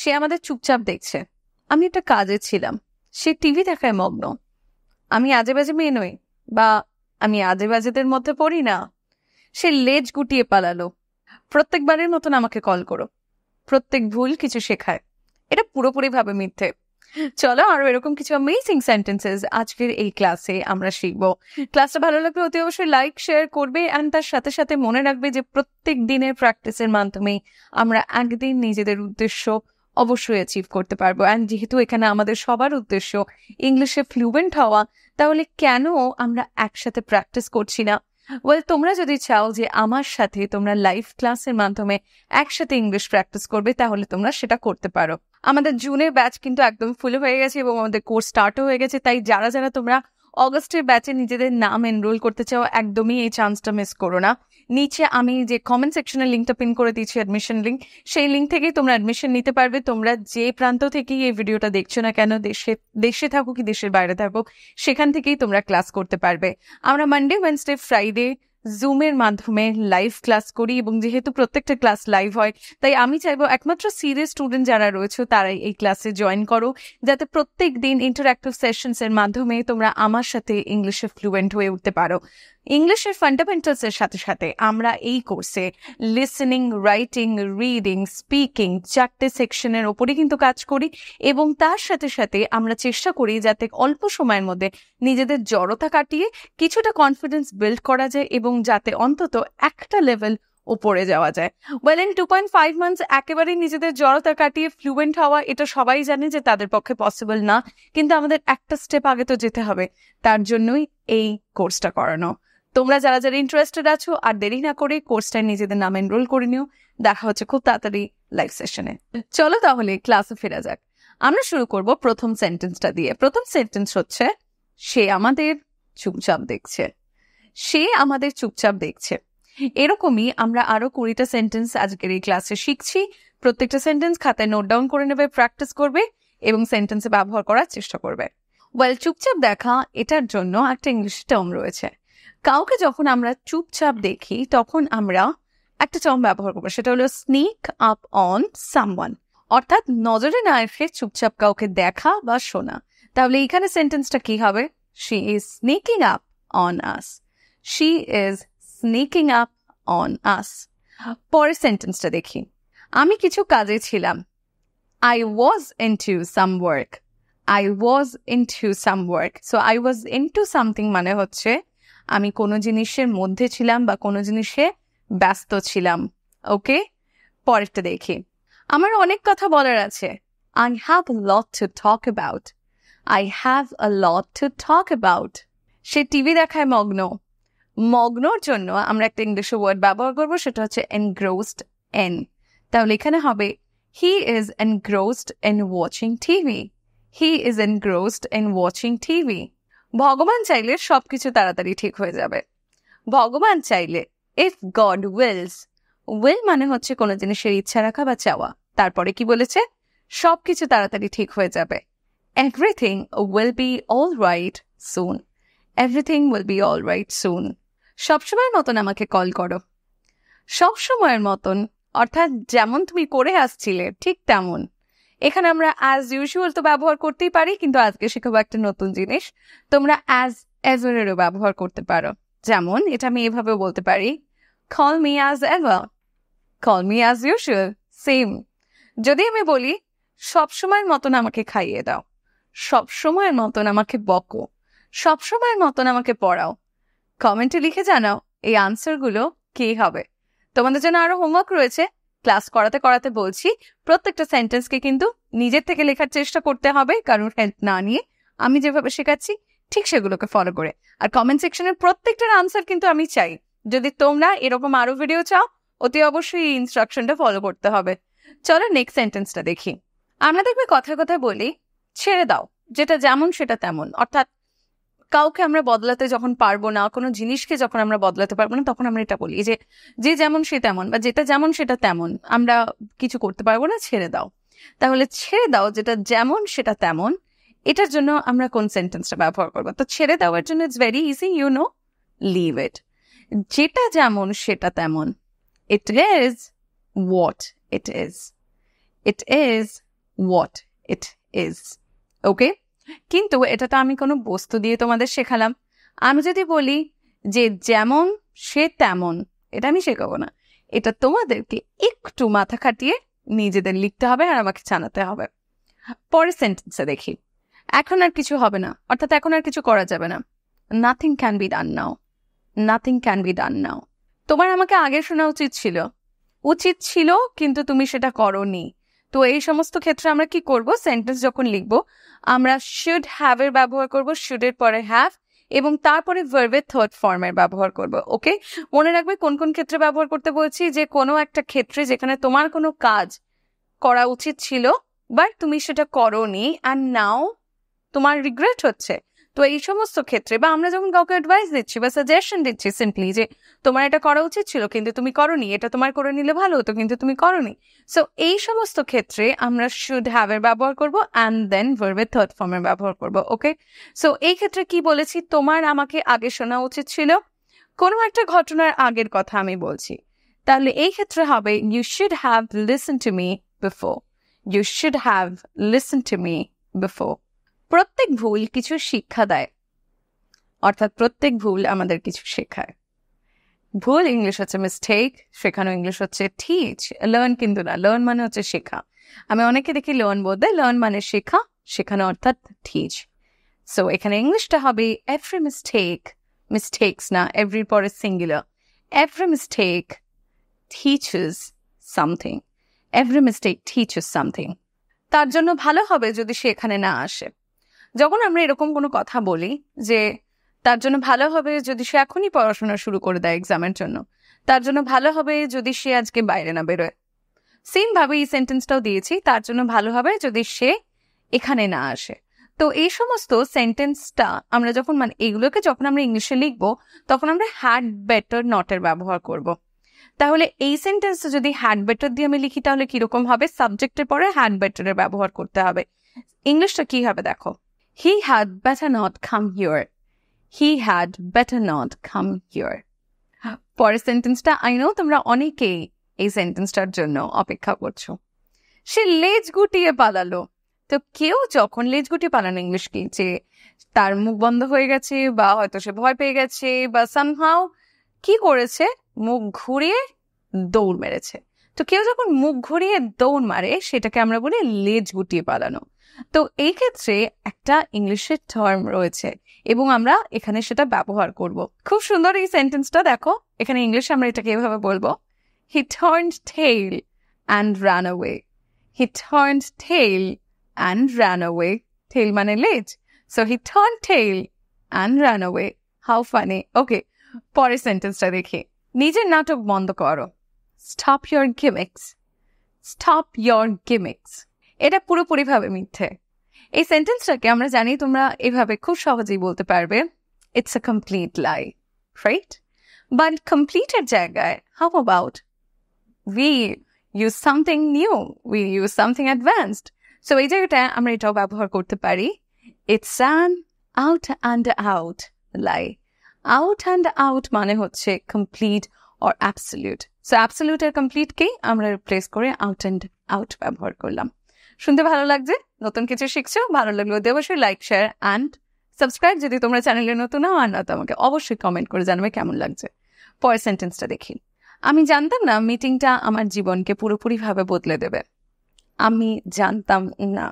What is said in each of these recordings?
সে আমাদের চুপচাপ দেখছে। আমি একটা কাজে ছিলাম, সে টিভি দেখায় মগ্ন। আমি আজে বাজে মেয়ে নই, বা আমি আজে বাজেদের মধ্যে পড়ি না। সে লেজ গুটিয়ে পালালো। প্রত্যেকবারের মতন আমাকে কল করো। প্রত্যেক ভুল কিছু শেখায়। এটা পুরোপুরিভাবে মিথ্যে। চলো আরো এরকম কিছু অ্যামেজিং সেন্টেন্সেস আজকের এই ক্লাসে আমরা শিখবো। ক্লাসটা ভালো লাগলে অতি অবশ্যই লাইক শেয়ার করবে, অ্যান্ড তার সাথে সাথে মনে রাখবে যে প্রত্যেক দিনের প্র্যাকটিসের মাধ্যমে আমরা একদিন নিজেদের উদ্দেশ্য অবশ্যই অ্যাচিভ করতে পারবো। অ্যান্ড যেহেতু এখানে আমাদের সবার উদ্দেশ্য ইংলিশে ফ্লুয়েন্ট হওয়া, তাহলে কেন আমরা একসাথে প্র্যাকটিস করছি না? তোমরা যদি চাও যে আমার সাথে তোমরা লাইভ ক্লাসের মাধ্যমে একসাথে ইংলিশ প্র্যাকটিস করবে, তাহলে তোমরা সেটা করতে পারো। আমাদের জুনের ব্যাচ কিন্তু একদম ফুল হয়ে গেছে এবং আমাদের কোর্স স্টার্টও হয়ে গেছে। তাই যারা যারা তোমরা অগস্টের ব্যাচে নিজেদের নাম এনরোল করতে চাও, একদমই এই চান্সটা মিস করো না। নিচে আমি যে কমেন্ট সেকশনের লিঙ্কটা পিন করে দিচ্ছি, অ্যাডমিশন লিঙ্ক, সেই লিঙ্ক থেকেই তোমরা অ্যাডমিশন নিতে পারবে। তোমরা যে প্রান্ত থেকেই এই ভিডিওটা দেখছো না কেন, দেশে থাকো কি দেশের বাইরে থাকো, সেখান থেকেই তোমরা ক্লাস করতে পারবে। আমরা মানডে, ওয়েডনেসডে, ফ্রাইডে জুমের মাধ্যমে লাইভ ক্লাস করি, এবং যেহেতু প্রত্যেকটা ক্লাস লাইভ হয়, তাই আমি চাইবো একমাত্র সিরিয়াস স্টুডেন্ট যারা রয়েছে তারাই এই ক্লাসে জয়েন করো, যাতে প্রত্যেক দিন ইন্টারঅ্যাক্টিভ সেশনস এর মাধ্যমে তোমরা আমার সাথে ইংলিশে ফ্লুয়েন্ট হয়ে উঠতে পারো। ইংলিশের ফান্ডামেন্টালস এর সাথে সাথে আমরা এই কোর্সে লিসেনিং, রাইটিং, রিডিং, স্পিকিং 4টে সেকশনের ওপরে কিন্তু কাজ করি, এবং তার সাথে সাথে আমরা চেষ্টা করি যাতে অল্প সময়ের মধ্যে নিজেদের জড়তা কাটিয়ে কিছুটা কনফিডেন্স বিল্ড করা যায়, এবং যাতে অন্তত একটা লেভেল উপরে যাওয়া যায়। ইন 2.5 মান্থস একেবারেই নিজেদের জড়তা কাটিয়ে ফ্লুয়েন্ট হওয়া, এটা সবাই জানে যে তাদের পক্ষে পসিবল না, কিন্তু আমাদের একটা স্টেপ আগে তো যেতে হবে। তার জন্যই এই কোর্সটা করানো। তোমরা যারা যারা ইন্টারেস্টেড আছো, আর দেরি না করে কোর্সটায় নিজেদের নাম এনরোল করে নিও। দেখা হচ্ছে খুব তাড়াতাড়ি লাইভ সেশনে। চলো তাহলে ক্লাসে ফেরা যাক। আমরা শুরু করব প্রথম সেন্টেন্সটা দিয়ে। প্রথম সেন্টেন্স হচ্ছে, সে আমাদের চুপচাপ দেখছে। সে আমাদের চুপচাপ দেখছে। এরকমই আমরা আরো 20টা সেন্টেন্স আজকের এই ক্লাসে শিখছি। প্রত্যেকটা সেন্টেন্স খাতায় নোট ডাউন করে নেবে, প্র্যাকটিস করবে এবং সেন্টেন্সে ব্যবহার করার চেষ্টা করবে। চুপচাপ দেখা, এটার জন্য একটা ইংলিশ টার্ম রয়েছে। কাউকে যখন আমরা চুপচাপ দেখি তখন আমরা একটা টার্ম ব্যবহার করবো, সেটা হলো স্নিক আপ অন সামওয়ান, অর্থাৎ নজরে না এসে চুপচাপ কাউকে দেখা বা শোনা। তাহলে এখানে সেন্টেন্সটা কি হবে? She is sneaking up on us. She is sneaking up on us. পরের সেন্টেন্সটা দেখি। আমি কিছু কাজে ছিলাম। I was into some work. I was into some work. So I was into something মানে হচ্ছে আমি কোনো জিনিসের মধ্যে ছিলাম বা কোনো জিনিসে ব্যস্ত ছিলাম। ওকে, পরেরটা দেখি। আমার অনেক কথা বলার আছে। I have a lot to talk about. I have a lot to talk about. Say TV দেখায় মগ্ন। মগ্নর জন্য আমরা একটা ইংলিশে ওয়ার্ড ব্যবহার করবো, সেটা হচ্ছে engrossed in। তাহলে এখানে হবে he is engrossed in watching TV. He is engrossed in watching TV. ভগবান চাইলে সবকিছু তাড়াতাড়ি ঠিক হয়ে যাবে। ভগবান চাইলে, if God wills, will মানে হচ্ছে কোনো জিনিসের ইচ্ছা রাখা বা চাওয়া। তারপরে কি বলেছে? সবকিছু তাড়াতাড়ি ঠিক হয়ে যাবে। Everything will be all right soon. Everything will be all right soon. সবসময়ের মতন আমাকে কল করো। সবসময়ের মতন অর্থাৎ যেমন তুমি করে আসছিলে ঠিক তেমন। এখানে আমরা অ্যাজ ইউজুয়াল তো ব্যবহার করতেই পারি, কিন্তু আজকে শেখাবো একটা নতুন জিনিস। তোমরা অ্যাজ এভারেরও ব্যবহার করতে পারো। যেমন এটা আমি এভাবে বলতে পারি, call me as ever, call me as usual, same. যদি আমি বলি সবসময়ের মতন আমাকে খাইয়ে দাও, সবসময়ের মতন আমাকে বকো, সবসময়ের মতন আমাকে পড়াও, কমেন্টে লিখে জানাও এই আনসারগুলো কি হবে। তোমাদের জন্য আরো হোমওয়ার্ক রয়েছে। ক্লাস করাতে করাতে বলছি, প্রত্যেকটা সেন্টেন্সকে কিন্তু নিজের থেকে লেখার চেষ্টা করতে হবে, কারণ হেল্প না নিয়ে আমি যেভাবে শেখাচ্ছি ঠিক সেগুলোকে ফলো করে। আর কমেন্ট সেকশনের প্রত্যেকটার আনসার কিন্তু আমি চাই। যদি তোমরা এরকম আরো ভিডিও চাও, অতি অবশ্যই এই ইনস্ট্রাকশনটা ফলো করতে হবে। চলো নেক্সট সেন্টেন্সটা দেখি। আমরা দেখবে কথায় কথায় বলি ছেড়ে দাও, যেটা যেমন সেটা তেমন। অর্থাৎ কাউকে আমরা বদলাতে যখন পারবো না, কোনো জিনিসকে যখন আমরা বদলাতে পারবো না, তখন আমরা এটা বলি যে যে যেমন সে তেমন, বা যেটা যেমন সেটা তেমন, আমরা কিছু করতে পারবো না, ছেড়ে দাও। তাহলে ছেড়ে দাও যেটা যেমন সেটা তেমন, এটার জন্য আমরা কোন সেন্টেন্সটা ব্যবহার করবো? তো ছেড়ে দেওয়ার জন্য it's very easy, you know, leave it. যেটা যেমন সেটা তেমন, it is what it is, it is what it is. Okay, কিন্তু এটা তো আমি কোনো বস্তু দিয়ে তোমাদের শেখালাম। আমি যদি বলি যে যেমন সে তেমন, এটা আমি শেখাবো না, এটা তোমাদেরকে একটু মাথা খাটিয়ে নিজেদের লিখতে হবে আর আমাকে জানাতে হবে। পরের সেন্টেন্সে দেখি, এখন আর কিছু হবে না, অর্থাৎ এখন আর কিছু করা যাবে না। Nothing can be done now, nothing can be done now. তোমার আমাকে আগে শোনা উচিত ছিল কিন্তু তুমি সেটা করোনি। তো এই সমস্ত ক্ষেত্রে আমরা কি করব, সেন্টেন্স যখন লিখবো আমরা শুড হ্যাভ এর ব্যবহার করব, শুড এর পরে হ্যাভ, এবং তারপরে ভার্বের থার্ড ফর্মের ব্যবহার করব। ওকে, মনে রাখবে কোন কোন ক্ষেত্রে ব্যবহার করতে বলছি, যে কোনো একটা ক্ষেত্রে যেখানে তোমার কোনো কাজ করা উচিত ছিল বাট তুমি সেটা করোনি অ্যান্ড নাও তোমার রিগ্রেট হচ্ছে। তো এই সমস্ত ক্ষেত্রে, বা আমরা যখন কাউকে অ্যাডভাইস দিচ্ছি বা সাজেশন দিচ্ছি সিম্পলি যে তোমার এটা করা উচিত ছিল কিন্তু তুমি করোনি, এটা তোমার করে নিলে ভালো হতো কিন্তু তুমি করোনি, সো এই সমস্ত ক্ষেত্রে আমরা শুড হ্যাভ এর ব্যবহার করব অ্যান্ড দেন ভার্বের থার্ড ফর্মের ব্যবহার করব। ওকে, সো এই ক্ষেত্রে কি বলেছি, তোমার আমাকে আগে শোনা উচিত ছিল, কোনো একটা ঘটনার আগের কথা আমি বলছি, তাহলে এই ক্ষেত্রে হবে you should have listen to me before, you should have listen to me before. প্রত্যেক ভুল কিছু শিক্ষা দেয়, অর্থাৎ প্রত্যেক ভুল আমাদের কিছু শেখায়। ভুল ইংলিশ হচ্ছে মিস্টেক, শেখানো ইংলিশ হচ্ছে টিচ, লার্ন কিন্তু না, লার্ন মানে হচ্ছে শেখা। আমি অনেকে দেখি লার্ন বলতে, লার্ন মানে শেখা, শেখানো অর্থাৎ টিচ। সো এখানে ইংলিশটা হবে এভরি মিস্টেক, মিস্টেকস না, এভরির পরে singular, every mistake teaches something, every mistake teaches something. তার জন্য ভালো হবে যদি সে এখানে না আসে। যখন আমরা এরকম কোনো কথা বলি যে তার জন্য ভালো হবে যদি সে এখনই পড়াশোনা শুরু করে দেয় এক্সামের জন্য, তার জন্য ভালো হবে যদি সে আজকে বাইরে না বেরোয়, সেম ভাবে এই সেন্টেন্সটাও দিয়েছি, তার জন্য ভালো হবে যদি সে এখানে না আসে। তো এই সমস্ত সেন্টেন্সটা আমরা যখন এইগুলোকে যখন আমরা ইংলিশে লিখবো তখন আমরা হ্যাড বেটার নটের ব্যবহার করব। তাহলে এই সেন্টেন্সটা যদি হ্যাড বেটার দিয়ে আমি লিখি তাহলে কিরকম হবে, সাবজেক্টের পরে হ্যাড বেটারের ব্যবহার করতে হবে। ইংলিশটা কি হবে দেখো, he had better not come here, he had better not come here. পরের সেন্টেন্সটা আই নো তোমরা অনেকেই এই সেন্টেন্সটার জন্য অপেক্ষা করছো, সে লেজ গুটিয়ে পালালো। তো কেউ যখন লেজ গুটিয়ে পালানো ইংলিশ কি, যে তার মুখ বন্ধ হয়ে গেছে বা হয়তো সে ভয় পেয়ে গেছে বা সামহাউ কি করেছে, মুখ ঘুরিয়ে দৌড় মেরেছে। তো কেউ যখন মুখ ঘুরিয়ে দৌড় মারে সেটাকে আমরা বলি লেজ গুটিয়ে পালানো। তো এই ক্ষেত্রে একটা ইংলিশের টার্ম রয়েছে এবং আমরা এখানে সেটা ব্যবহার করব। খুব সুন্দর এই সেন্টেন্সটা দেখো, এখানে ইংলিশে আমরা এটাকে এভাবে বলবো, he turned tail and run away, he turned tail and run away, tail মানে লেজ, so he turned tail and run away, how funny. Okay, পরের সেন্টেন্সটা দেখি, নিজের নাটক বন্ধ করো, stop your gimmicks, stop your gimmicks. এটা পুরোপুরিভাবে মিথ্যে। এই সেন্টেন্সটাকে আমরা জানি তোমরা এভাবে খুব সহজেই বলতে পারবে, it's a complete lie, right? But কমপ্লিটের জায়গায় how about we use something new, we use something advanced. So এই জায়গাটায় আমরা এটাও ব্যবহার করতে পারি, it's an out and out lie. Out and out মানে হচ্ছে complete or absolute. So absolute আর কমপ্লিটকেই আমরা রিপ্লেস করে আউট অ্যান্ড আউট ব্যবহার করলাম। শুনতে ভালো লাগছে, নতুন কিছু শিখছো, ভালো লাগলো অবশ্যই লাইক, শেয়ার অ্যান্ড সাবস্ক্রাইব যদি তোমরা চ্যানেলে নতুন হও, আর না তো আমাকে অবশ্যই কমেন্ট করে জানাবে কেমন লাগছে। পরের সেন্টেন্সটা দেখি, আমি জানতাম না মিটিংটা আমার জীবনকে পুরোপুরিভাবে বদলে দেবে। আমি জানতাম না,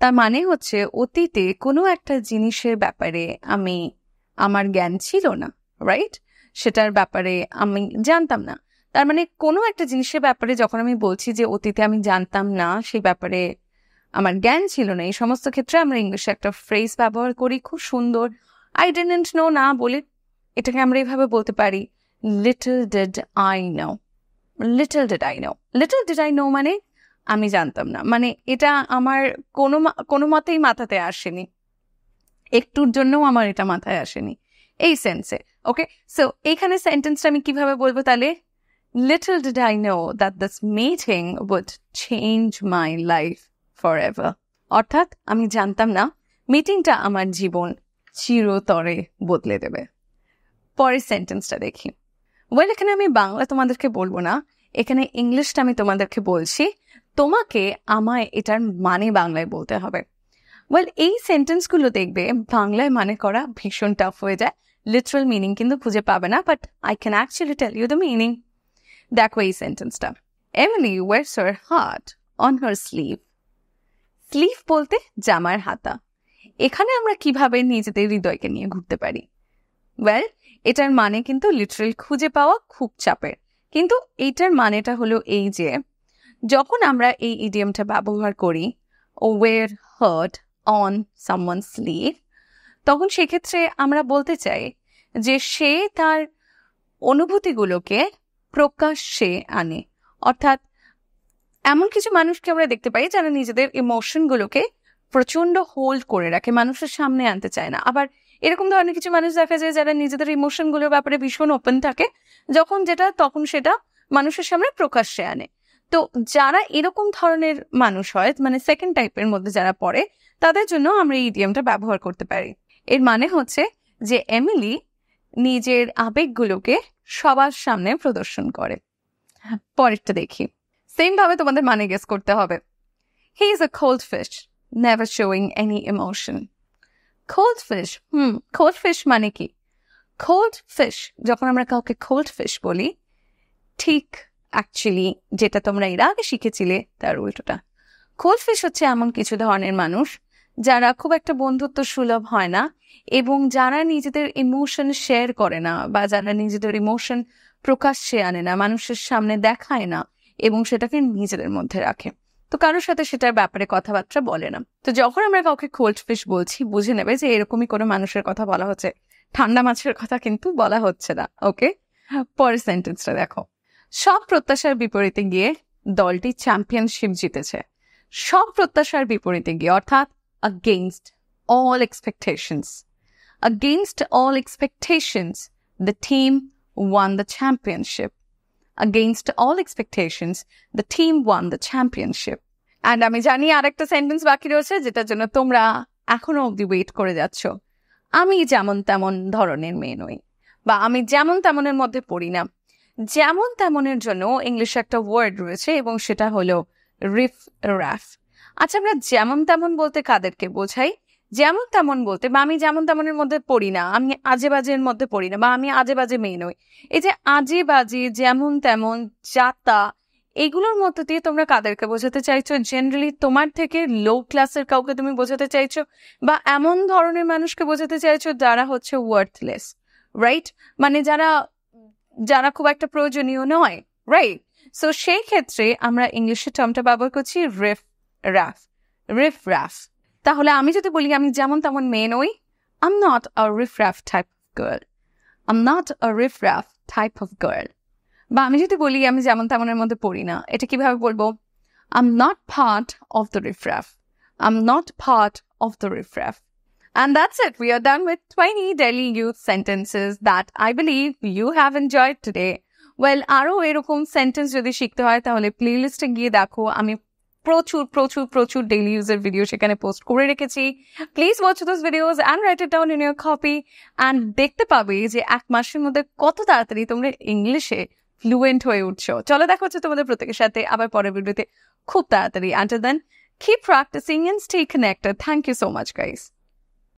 তার মানে হচ্ছে অতীতে কোনো একটা জিনিসের ব্যাপারে আমার জ্ঞান ছিল না, রাইট? সেটার ব্যাপারে আমি জানতাম না, তার মানে কোনো একটা জিনিসের ব্যাপারে যখন আমি বলছি যে অতীতে আমি জানতাম না, সেই ব্যাপারে আমার জ্ঞান ছিল না, এই সমস্ত ক্ষেত্রে আমরা ইংলিশে একটা ফ্রেজ ব্যবহার করি খুব সুন্দর, আই ডিডন্ট নো না বলে এটাকে আমরা এইভাবে বলতে পারি, little did I know, little did I know. Little did I know মানে আমি জানতাম না, মানে এটা আমার কোনো মতেই মাথাতে আসেনি, একটুর জন্যও আমার এটা মাথায় আসেনি এই সেন্সে। ওকে, সো এইখানে সেন্টেন্সটা আমি কিভাবে বলবো তাহলে, little did I know that this meeting would change my life forever. অর্থাৎ আমি জানতাম না মিটিংটা আমার জীবন চিরতরে বদলে দেবে। পরের সেন্টেন্সটা দেখি, ওয়েল এখানে আমি বাংলা তোমাদেরকে বলবো না, এখানে ইংলিশটা আমি তোমাদেরকে বলছি, তোমাকে আমায় এটার মানে বাংলায় বলতে হবে। ওয়েল, এই সেন্টেন্সগুলো দেখবে বাংলায় মানে করা ভীষণ টাফ হয়ে যায়, লিটারাল মিনিং কিন্তু খুঁজে পাবে না, but I can actually tell you the meaning. দেখো এই সেন্টেন্সটা, Emily wears her heart on her sleeve. Sleeve বলতে জামার হাতা। এখানে আমরা কিভাবে নিজেদের হৃদয়কে নিয়ে ঘুরতে পারি? ওয়েল, এটার মানে কিন্তু লিটারাল খুঁজে পাওয়া খুব চাপের, কিন্তু এইটার মানেটা হলো এই যে যখন আমরা এই ইডিয়ামটা ব্যবহার করি, wear heart on someone sleeve, তখন সেক্ষেত্রে আমরা বলতে চাই যে সে তার অনুভূতিগুলোকে প্রকাশ্যে আনে। অর্থাৎ এমন কিছু মানুষকে আমরা দেখতে পাই যারা নিজেদের ইমোশনগুলোকে প্রচন্ড হোল্ড করে রাখে, মানুষের সামনে আনতে চায় না। আবার এরকম ধরনের কিছু মানুষ দেখা যায় যারা নিজেদের ইমোশনগুলোর ব্যাপারে ভীষণ ওপেন থাকে, যখন যেটা তখন সেটা মানুষের সামনে প্রকাশ্যে আনে। তো যারা এরকম ধরনের মানুষ হয়, মানে সেকেন্ড টাইপের মধ্যে যারা পড়ে, তাদের জন্য আমরা এই ইডিয়ামটা ব্যবহার করতে পারি। এর মানে হচ্ছে যে এমিলি নিজের আবেগগুলোকে সবার সামনে প্রদর্শন করে। পরেরটা দেখি, সেম ভাবে তোমাদের মানে গেস করতে হবে। He is a cold fish, never showing any emotion. Cold fish, cold fish মানে কি? কোল্ড ফিশ, যখন আমরা কাউকে কোল্ড ফিশ বলি, ঠিক অ্যাকচুয়ালি যেটা তোমরা এর আগে শিখেছিলে তার উল্টোটা। কোল্ড ফিশ হচ্ছে এমন কিছু ধরনের মানুষ যারা খুব একটা বন্ধুত্ব সুলভ হয় না, এবং যারা নিজেদের ইমোশন শেয়ার করে না, বা যারা নিজেদের ইমোশন প্রকাশ্যে আনে না, মানুষের সামনে দেখায় না, এবং সেটাকে নিজেদের মধ্যে রাখে। তো কারোর সাথে সেটার ব্যাপারে কথাবার্তা বলে না। তো যখন আমরা কাউকে কোল্ড ফিশ বলছি, বুঝে নেবে যে এরকমই কোনো মানুষের কথা বলা হচ্ছে, ঠান্ডা মাছের কথা কিন্তু বলা হচ্ছে না। ওকে, পরের সেন্টেন্সটা দেখো। সব প্রত্যাশার বিপরীতে গিয়ে দলটি চ্যাম্পিয়নশিপ জিতেছে। সব প্রত্যাশার বিপরীতে গিয়ে, অর্থাৎ against all expectations. Against all expectations, the team won the championship. Against all expectations, the team won the championship. And আমি জানি আরেকটা সেন্টেন্স বাকি রয়েছে যেটার জন্য তোমরা এখনো অব্দি ওয়েট করে যাচ্ছ। আমি যেমন তেমন ধরনের মেয়ে নই, বা আমি যেমন তেমনের মধ্যে পড়ি না। যেমন তেমনের জন্য ইংলিশে একটা ওয়ার্ড রয়েছে, এবং সেটা হলো রিফ র্যাফ। আচ্ছা, আমরা যেমন তেমন বলতে কাদেরকে বোঝাই? যেমন তেমন বলতে, বা আমি যেমন তেমনের মধ্যে পড়ি না, আমি আজে বাজের মধ্যে পড়ি না, বা আমি আজে বাজে মেয়ে নই। এই যে আজে বাজে, যেমন তেমন, যাতা, এগুলোর মধ্যে দিয়ে তোমরা কাদেরকে বোঝাতে চাইছো? জেনারেলি তোমার থেকে লো ক্লাসের কাউকে তুমি বোঝাতে চাইছো, বা এমন ধরনের মানুষকে বোঝাতে চাইছো যারা হচ্ছে ওয়ার্থলেস, রাইট? মানে যারা খুব একটা প্রয়োজনীয় নয়, রাইট? সো সেই ক্ষেত্রে আমরা ইংলিশের টার্মটা ব্যবহার করছি রিফ র্যাফ। Reef RAF. তাহলে আমি যদি বলি আমি যেমন তেমন মেয়ে নই, I'm not a riff-raff type of girl. I'm not a riff-raff type of girl. বা আমি যদি বলি আমি যেমন তেমনের মধ্যে পড়ি না, এটা কিভাবে বলবো? I'm not part of the riff-raff. I'm not part of the riff-raff. And that's it. We are done with 20 daily youth sentences that I believe you have enjoyed today. Well, আরো এরকম সেন্টেন্স যদি শিখতে হয় তাহলে প্লেলিস্টে গিয়ে দেখো, আমি প্রচুর প্রচুর প্রচুর ডেইলি ইউজের ভিডিও সেখানে পোস্ট করে রেখেছি। Please watch those videos and right it down in your copy, and দেখতে পাবে যে 1 মাসের মধ্যে কত তাড়াতাড়ি তোমরা ইংলিশে ফ্লুয়েন্ট হয়ে উঠছো। চলো দেখা হচ্ছে তোমাদের প্রত্যেকের সাথে আবার পরের ভিডিওতে খুব তাড়াতাড়ি। Until then, keep practicing and stay connected. Thank you so much, guys.